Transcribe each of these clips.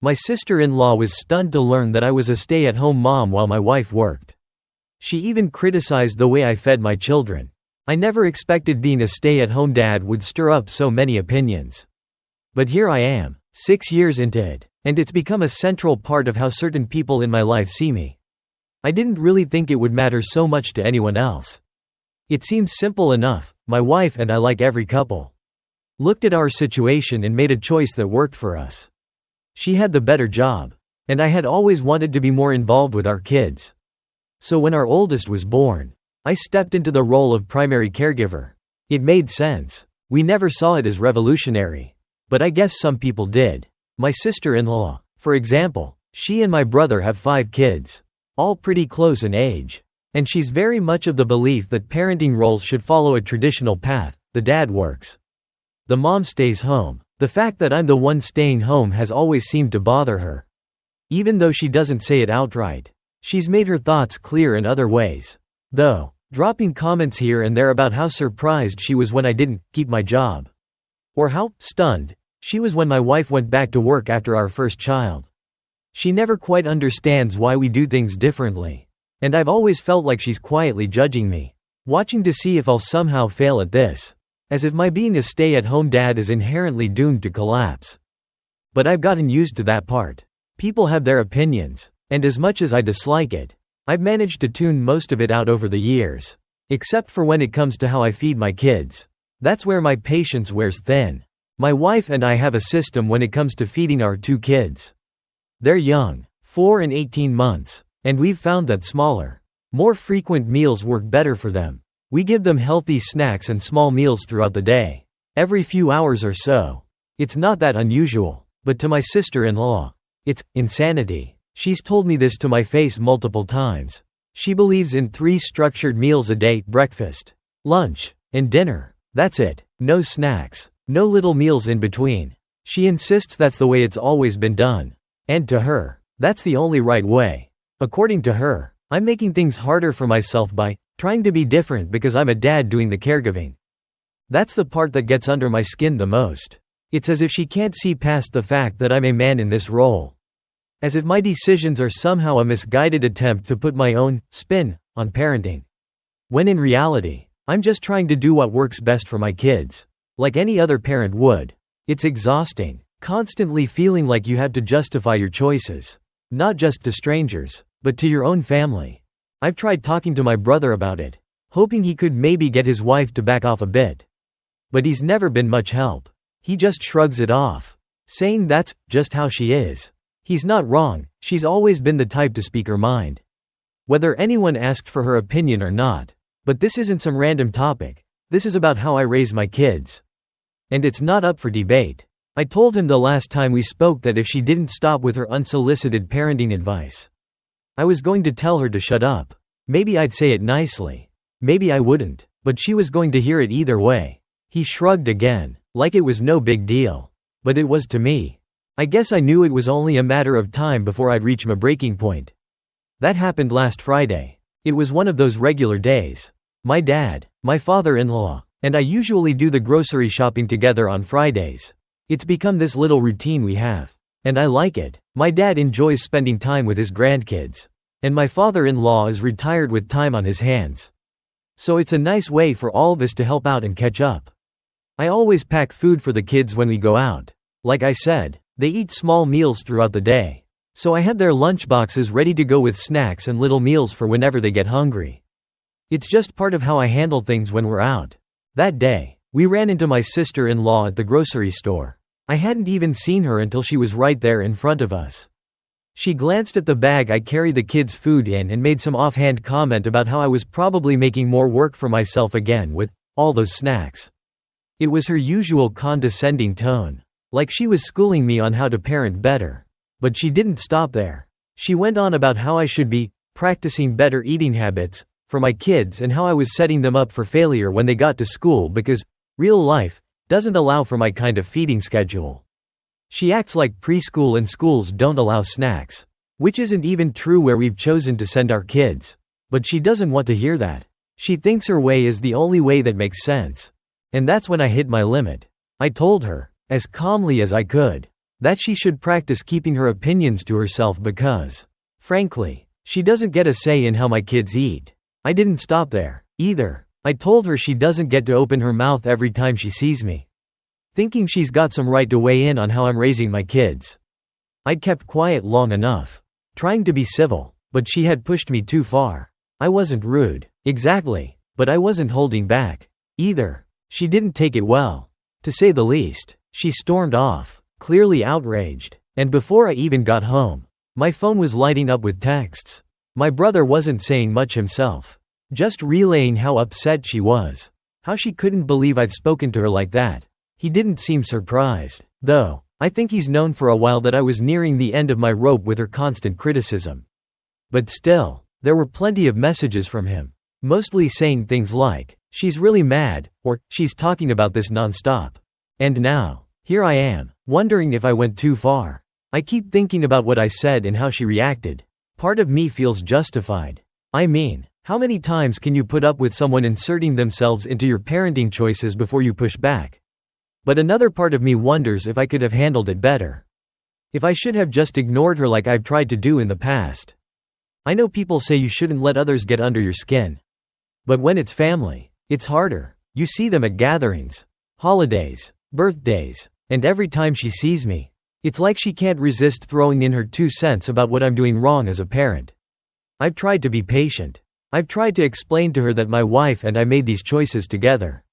My sister-in-law was stunned to learn that I was a stay-at-home mom while my wife worked. She even criticized the way I fed my children. I never expected being a stay-at-home dad would stir up so many opinions. But here I am, 6 years into it, and it's become a central part of how certain people in my life see me. I didn't really think it would matter so much to anyone else. It seems simple enough. My wife and I, like every couple, looked at our situation and made a choice that worked for us. She had the better job, and I had always wanted to be more involved with our kids. So when our oldest was born, I stepped into the role of primary caregiver. It made sense. We never saw it as revolutionary, but I guess some people did. My sister-in-law, for example, she and my brother have 5 kids, all pretty close in age. And she's very much of the belief that parenting roles should follow a traditional path. The dad works, the mom stays home. The fact that I'm the one staying home has always seemed to bother her. Even though she doesn't say it outright, she's made her thoughts clear in other ways, though, dropping comments here and there about how surprised she was when I didn't keep my job, or how stunned she was when my wife went back to work after our first child. She never quite understands why we do things differently. And I've always felt like she's quietly judging me, watching to see if I'll somehow fail at this, as if my being a stay-at-home dad is inherently doomed to collapse. But I've gotten used to that part. People have their opinions, and as much as I dislike it, I've managed to tune most of it out over the years, except for when it comes to how I feed my kids. That's where my patience wears thin. My wife and I have a system when it comes to feeding our 2 kids. They're young, 4 and 18 months. And we've found that smaller, more frequent meals work better for them. We give them healthy snacks and small meals throughout the day, every few hours or so. It's not that unusual, but to my sister-in-law, it's insanity. She's told me this to my face multiple times. She believes in 3 structured meals a day: breakfast, lunch, and dinner. That's it. No snacks, no little meals in between. She insists that's the way it's always been done. And to her, that's the only right way. According to her, I'm making things harder for myself by trying to be different because I'm a dad doing the caregiving. That's the part that gets under my skin the most. It's as if she can't see past the fact that I'm a man in this role. As if my decisions are somehow a misguided attempt to put my own spin on parenting. When in reality, I'm just trying to do what works best for my kids, like any other parent would. It's exhausting, constantly feeling like you have to justify your choices, not just to strangers, but to your own family. I've tried talking to my brother about it, hoping he could maybe get his wife to back off a bit. But he's never been much help. He just shrugs it off, saying that's just how she is. He's not wrong, she's always been the type to speak her mind, whether anyone asked for her opinion or not. But this isn't some random topic. This is about how I raise my kids. And it's not up for debate. I told him the last time we spoke that if she didn't stop with her unsolicited parenting advice, I was going to tell her to shut up. Maybe I'd say it nicely. Maybe I wouldn't, but she was going to hear it either way. He shrugged again, like it was no big deal. But it was to me. I guess I knew it was only a matter of time before I'd reach my breaking point. That happened last Friday. It was one of those regular days. My dad, my father-in-law, and I usually do the grocery shopping together on Fridays. It's become this little routine we have. And I like it. My dad enjoys spending time with his grandkids. And my father-in-law is retired with time on his hands. So it's a nice way for all of us to help out and catch up. I always pack food for the kids when we go out. Like I said, they eat small meals throughout the day. So I have their lunchboxes ready to go with snacks and little meals for whenever they get hungry. It's just part of how I handle things when we're out. That day, we ran into my sister-in-law at the grocery store. I hadn't even seen her until she was right there in front of us. She glanced at the bag I carried the kids' food in and made some offhand comment about how I was probably making more work for myself again with all those snacks. It was her usual condescending tone, like she was schooling me on how to parent better. But she didn't stop there. She went on about how I should be practicing better eating habits for my kids and how I was setting them up for failure when they got to school because real life doesn't allow for my kind of feeding schedule. She acts like preschool and schools don't allow snacks, which isn't even true where we've chosen to send our kids. But she doesn't want to hear that. She thinks her way is the only way that makes sense. And that's when I hit my limit. I told her, as calmly as I could, That she should practice keeping her opinions to herself because, frankly, she doesn't get a say in how my kids eat. I didn't stop there, either. I told her she doesn't get to open her mouth every time she sees me, thinking she's got some right to weigh in on how I'm raising my kids. I'd kept quiet long enough, trying to be civil, but she had pushed me too far. I wasn't rude, exactly, but I wasn't holding back, either. She didn't take it well, to say the least. She stormed off, clearly outraged, and before I even got home, my phone was lighting up with texts. My brother wasn't saying much himself, just relaying how upset she was, how she couldn't believe I'd spoken to her like that. He didn't seem surprised, though. I think he's known for a while that I was nearing the end of my rope with her constant criticism. But still, there were plenty of messages from him, mostly saying things like, "She's really mad," or "She's talking about this nonstop." And now, here I am, wondering if I went too far. I keep thinking about what I said and how she reacted. Part of me feels justified. I mean, how many times can you put up with someone inserting themselves into your parenting choices before you push back? But another part of me wonders if I could have handled it better. If I should have just ignored her like I've tried to do in the past. I know people say you shouldn't let others get under your skin. But when it's family, it's harder. You see them at gatherings, holidays, birthdays, and every time she sees me, it's like she can't resist throwing in her 2 cents about what I'm doing wrong as a parent. I've tried to be patient. I've tried to explain to her that my wife and I made these choices together,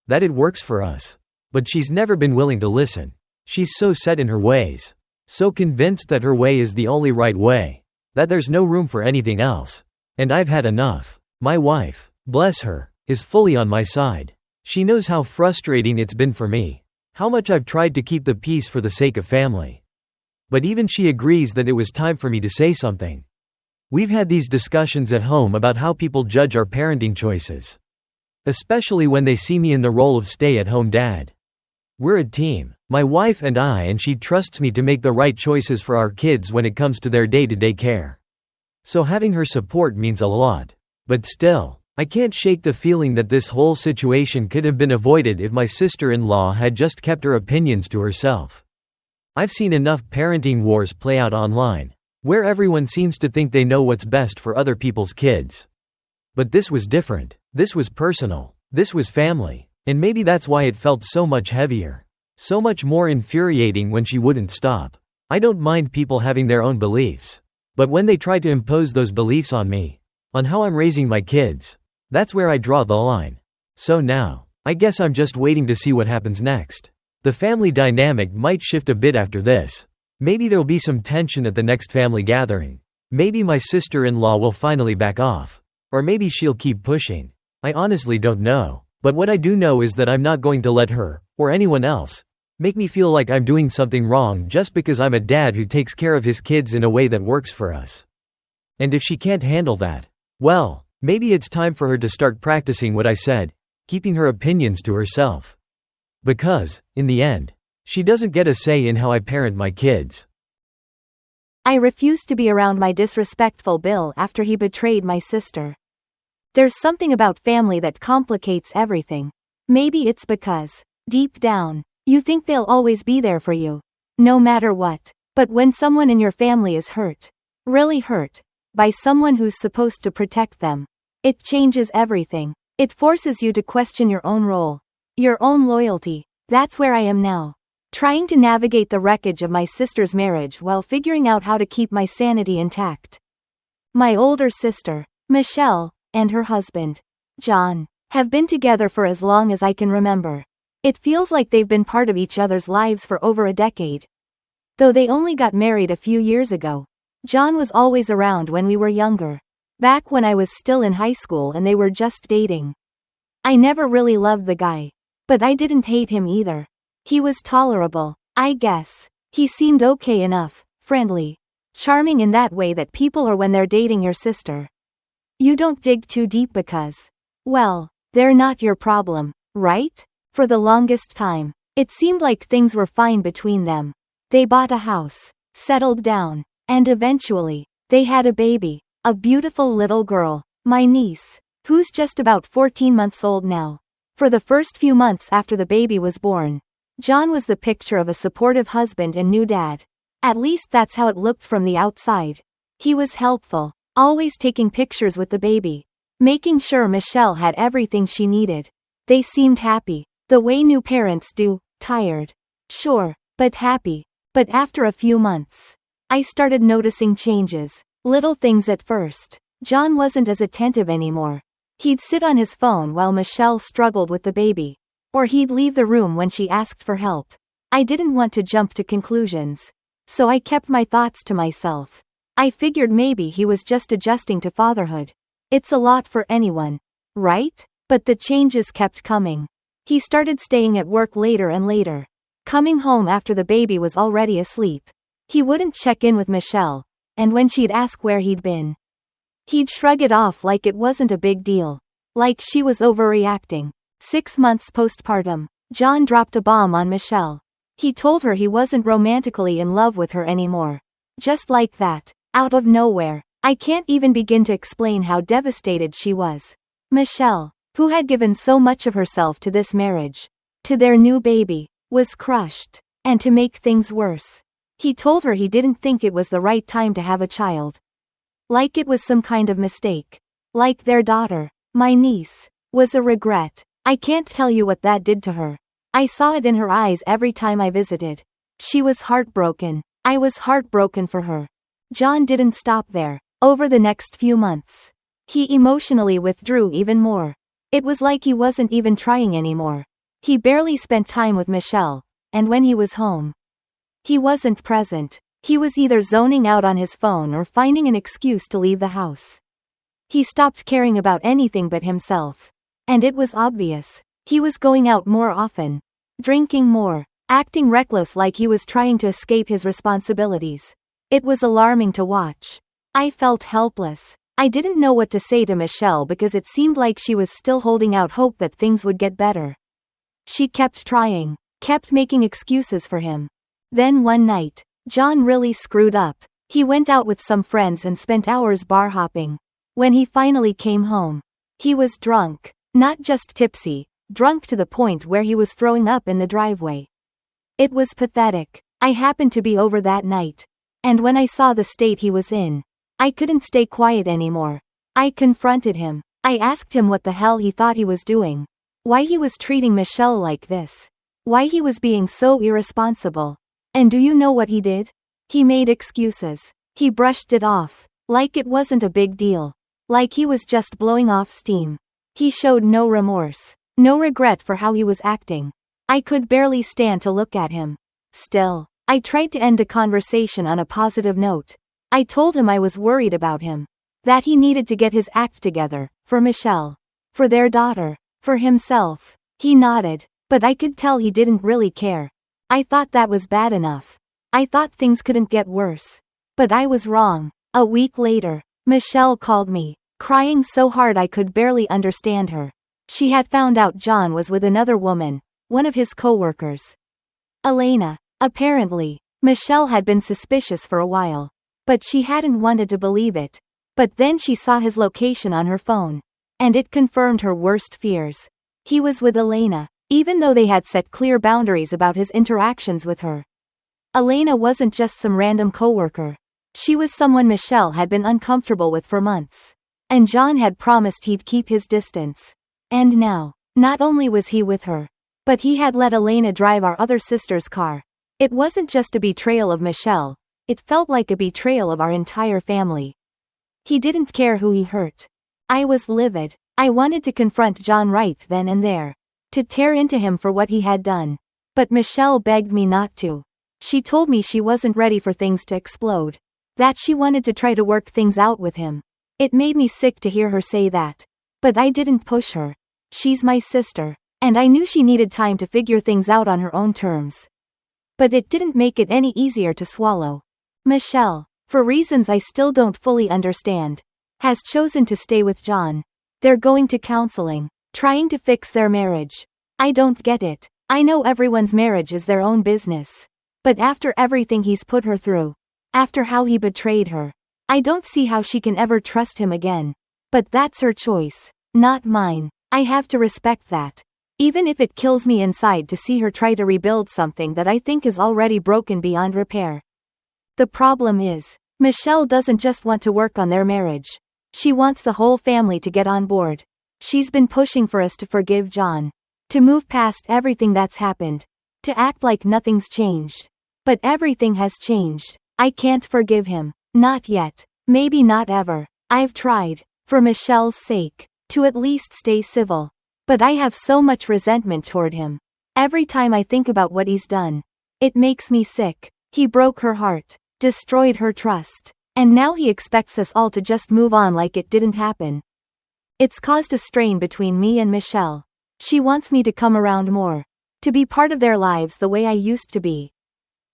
that it works for us. But she's never been willing to listen. She's so set in her ways, so convinced that her way is the only right way, that there's no room for anything else. And I've had enough. My wife, bless her, is fully on my side. She knows how frustrating it's been for me, how much I've tried to keep the peace for the sake of family. But even she agrees that it was time for me to say something. We've had these discussions at home about how people judge our parenting choices, especially when they see me in the role of stay-at-home dad. We're a team, my wife and I, and she trusts me to make the right choices for our kids when it comes to their day-to-day care. So having her support means a lot. But still, I can't shake the feeling that this whole situation could have been avoided if my sister-in-law had just kept her opinions to herself. I've seen enough parenting wars play out online, where everyone seems to think they know what's best for other people's kids. But this was different. This was personal. This was family. And maybe that's why it felt so much heavier, so much more infuriating when she wouldn't stop. I don't mind people having their own beliefs. But when they try to impose those beliefs on me, on how I'm raising my kids, that's where I draw the line. So now, I guess I'm just waiting to see what happens next. The family dynamic might shift a bit after this. Maybe there'll be some tension at the next family gathering. Maybe my sister-in-law will finally back off. Or maybe she'll keep pushing. I honestly don't know. But what I do know is that I'm not going to let her, or anyone else, make me feel like I'm doing something wrong just because I'm a dad who takes care of his kids in a way that works for us. And if she can't handle that, well, maybe it's time for her to start practicing what I said, keeping her opinions to herself. Because, in the end, she doesn't get a say in how I parent my kids. I refused to be around my disrespectful Bill after he betrayed my sister. There's something about family that complicates everything. Maybe it's because, deep down, you think they'll always be there for you, no matter what. But when someone in your family is hurt, really hurt, by someone who's supposed to protect them, it changes everything. It forces you to question your own role, your own loyalty. That's where I am now, trying to navigate the wreckage of my sister's marriage while figuring out how to keep my sanity intact. My older sister, Michelle, and her husband, John, have been together for as long as I can remember. It feels like they've been part of each other's lives for over a decade. Though they only got married a few years ago, John was always around when we were younger, back when I was still in high school and they were just dating. I never really loved the guy, but I didn't hate him either. He was tolerable, I guess. He seemed okay enough, friendly, charming in that way that people are when they're dating your sister. You don't dig too deep because, well, they're not your problem, right? For the longest time, it seemed like things were fine between them. They bought a house, settled down, and eventually, they had a baby, a beautiful little girl, my niece, who's just about 14 months old now. For the first few months after the baby was born, John was the picture of a supportive husband and new dad. At least that's how it looked from the outside. He was helpful, always taking pictures with the baby, making sure Michelle had everything she needed. They seemed happy, the way new parents do, tired. Sure, but happy. But after a few months, I started noticing changes. Little things at first. John wasn't as attentive anymore. He'd sit on his phone while Michelle struggled with the baby. Or he'd leave the room when she asked for help. I didn't want to jump to conclusions. So I kept my thoughts to myself. I figured maybe he was just adjusting to fatherhood. It's a lot for anyone, right? But the changes kept coming. He started staying at work later and later, coming home after the baby was already asleep. He wouldn't check in with Michelle, and when she'd ask where he'd been, he'd shrug it off like it wasn't a big deal, like she was overreacting. 6 months postpartum, John dropped a bomb on Michelle. He told her he wasn't romantically in love with her anymore. Just like that, out of nowhere. I can't even begin to explain how devastated she was. Michelle, who had given so much of herself to this marriage, to their new baby, was crushed. And to make things worse, he told her he didn't think it was the right time to have a child. Like it was some kind of mistake. Like their daughter, my niece, was a regret. I can't tell you what that did to her. I saw it in her eyes every time I visited. She was heartbroken. I was heartbroken for her. John didn't stop there. Over the next few months, he emotionally withdrew even more. It was like he wasn't even trying anymore. He barely spent time with Michelle, and when he was home, he wasn't present. He was either zoning out on his phone or finding an excuse to leave the house. He stopped caring about anything but himself. And it was obvious. He was going out more often, drinking more, acting reckless like he was trying to escape his responsibilities. It was alarming to watch. I felt helpless. I didn't know what to say to Michelle because it seemed like she was still holding out hope that things would get better. She kept trying, kept making excuses for him. Then one night, John really screwed up. He went out with some friends and spent hours bar hopping. When he finally came home, he was drunk. Not just tipsy, drunk to the point where he was throwing up in the driveway. It was pathetic. I happened to be over that night. And when I saw the state he was in, I couldn't stay quiet anymore. I confronted him. I asked him what the hell he thought he was doing. Why he was treating Michelle like this. Why he was being so irresponsible. And do you know what he did? He made excuses. He brushed it off. Like it wasn't a big deal. Like he was just blowing off steam. He showed no remorse. No regret for how he was acting. I could barely stand to look at him. Still, I tried to end the conversation on a positive note. I told him I was worried about him. That he needed to get his act together, for Michelle. For their daughter. For himself. He nodded, but I could tell he didn't really care. I thought that was bad enough. I thought things couldn't get worse. But I was wrong. A week later, Michelle called me, crying so hard I could barely understand her. She had found out John was with another woman, one of his co-workers. Elena. Apparently, Michelle had been suspicious for a while. But she hadn't wanted to believe it. But then she saw his location on her phone. And it confirmed her worst fears. He was with Elena, even though they had set clear boundaries about his interactions with her. Elena wasn't just some random coworker. She was someone Michelle had been uncomfortable with for months. And John had promised he'd keep his distance. And now, not only was he with her, but he had let Elena drive our other sister's car. It wasn't just a betrayal of Michelle. It felt like a betrayal of our entire family. He didn't care who he hurt. I was livid. I wanted to confront John right then and there. To tear into him for what he had done. But Michelle begged me not to. She told me she wasn't ready for things to explode. That she wanted to try to work things out with him. It made me sick to hear her say that. But I didn't push her. She's my sister. And I knew she needed time to figure things out on her own terms. But it didn't make it any easier to swallow. Michelle, for reasons I still don't fully understand, has chosen to stay with John. They're going to counseling, trying to fix their marriage. I don't get it. I know everyone's marriage is their own business. But after everything he's put her through, after how he betrayed her, I don't see how she can ever trust him again. But that's her choice, not mine. I have to respect that. Even if it kills me inside to see her try to rebuild something that I think is already broken beyond repair. The problem is, Michelle doesn't just want to work on their marriage. She wants the whole family to get on board. She's been pushing for us to forgive John. To move past everything that's happened. To act like nothing's changed. But everything has changed. I can't forgive him. Not yet. Maybe not ever. I've tried, for Michelle's sake, to at least stay civil. But I have so much resentment toward him. Every time I think about what he's done, it makes me sick. He broke her heart, destroyed her trust, and now he expects us all to just move on like it didn't happen. It's caused a strain between me and Michelle. She wants me to come around more, to be part of their lives the way I used to be.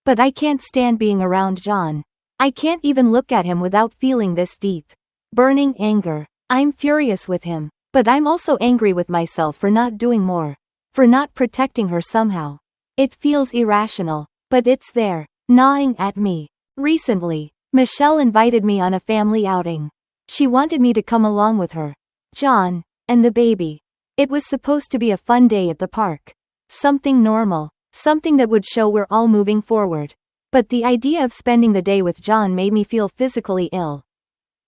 But I can't stand being around John. I can't even look at him without feeling this deep, burning anger. I'm furious with him, but I'm also angry with myself for not doing more, for not protecting her somehow. It feels irrational, but it's there, gnawing at me. Recently, Michelle invited me on a family outing. She wanted me to come along with her, John, and the baby. It was supposed to be a fun day at the park. Something normal, something that would show we're all moving forward. But the idea of spending the day with John made me feel physically ill.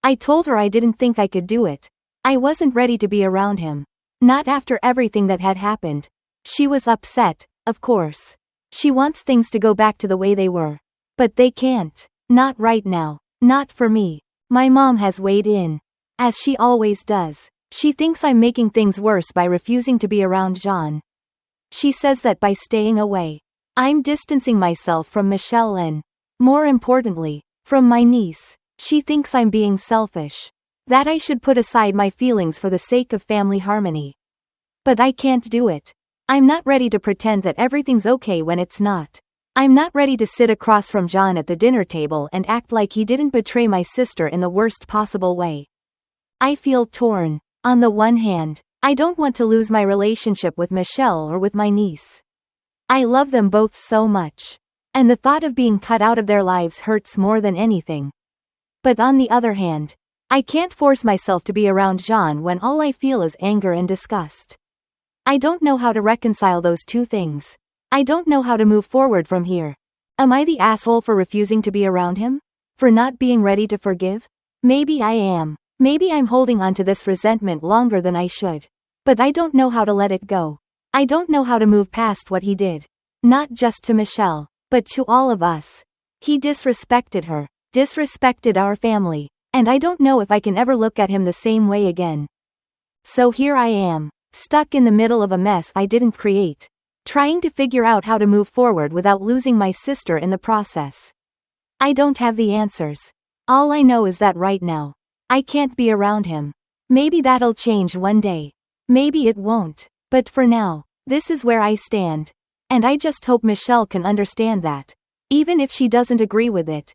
I told her I didn't think I could do it. I wasn't ready to be around him. Not after everything that had happened. She was upset, of course. She wants things to go back to the way they were. But they can't. Not right now. Not for me. My mom has weighed in. As she always does. She thinks I'm making things worse by refusing to be around John. She says that by staying away, I'm distancing myself from Michelle and, more importantly, from my niece. She thinks I'm being selfish. That I should put aside my feelings for the sake of family harmony. But I can't do it. I'm not ready to pretend that everything's okay when it's not. I'm not ready to sit across from John at the dinner table and act like he didn't betray my sister in the worst possible way. I feel torn. On the one hand, I don't want to lose my relationship with Michelle or with my niece. I love them both so much. And the thought of being cut out of their lives hurts more than anything. But on the other hand, I can't force myself to be around John when all I feel is anger and disgust. I don't know how to reconcile those two things. I don't know how to move forward from here. Am I the asshole for refusing to be around him? For not being ready to forgive? Maybe I am. Maybe I'm holding on to this resentment longer than I should. But I don't know how to let it go. I don't know how to move past what he did. Not just to Michelle, but to all of us. He disrespected her, disrespected our family, and I don't know if I can ever look at him the same way again. So here I am, stuck in the middle of a mess I didn't create, trying to figure out how to move forward without losing my sister in the process. I don't have the answers. All I know is that right now, I can't be around him. Maybe that'll change one day. Maybe it won't. But for now, this is where I stand. And I just hope Michelle can understand that. Even if she doesn't agree with it,